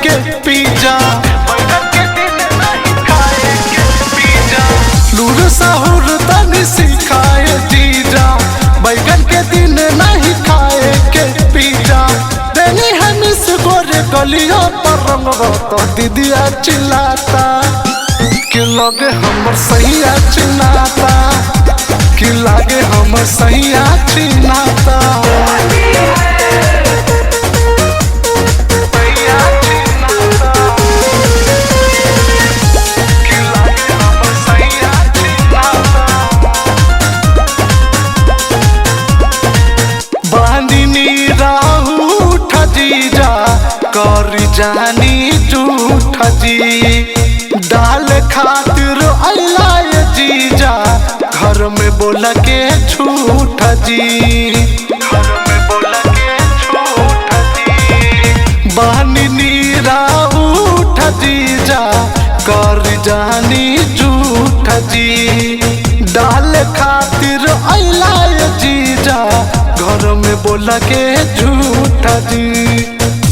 के पिज्जा, लूर साहुर तनी सिखाए जीजा, बैगन के दिन नहीं खाए के पिज्जा। देनी है मिस गोरे गलियों पर रंगवा तो दीदिया चिल्लाता कि लगे हमर सैया चिल्लाता, कि लागे हमर सैया चिल्लाता। करी जानी झूठ जी, दाल खातिर अइला जीजा, घर में बोल के झूठ जी, घर में बोल के झूठ जी। बहनी नीरा उठ जीजा, करी जानी झूठ जी, दाल खातिर अइला जीजा, घर में बोल के झूठ जी।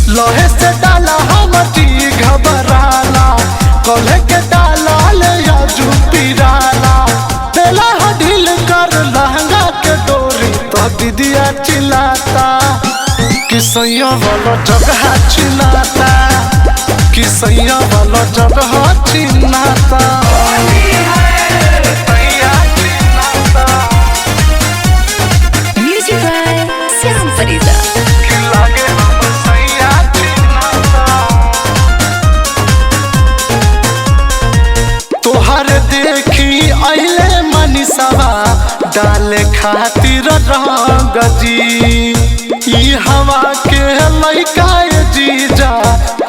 लोहे से डाला हम जी घबराला, कोल्हे के डाला ले आजू पिराला, तेला ढील कर लहंगा के डोरी तो दीदिया चिल्लाता कि सैया वाला जगह चिल्लाता, कि सैया वाला जगह चिल्लाता। Music by Shyam Farida. देखी अइले मनीषवा डाले खातिर रंग जी, ई हवा के लइका जीजा,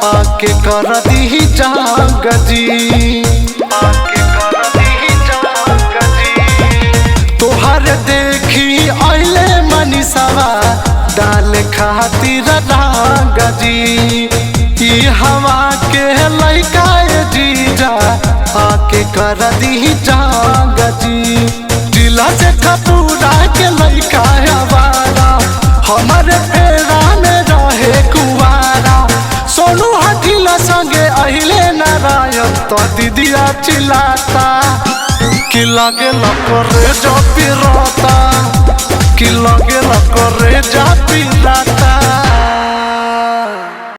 आके कर दी जाग जी, आके कर दी जाग जी। तोहर देखी अइले मनीषवा डाले खातिर रंग जी, ई हवा के लइका जीजा, आके कर दी जाग जी। जिला से खपूरा के लइका हवारा, हमारे फेरा में रहे कुआरा, सोनू हठीला संगे अहिले नारायण तो दीदिया चिल्लाता कि लगे लकरे जो पिराता, कि लगे लकरे जा पिराता।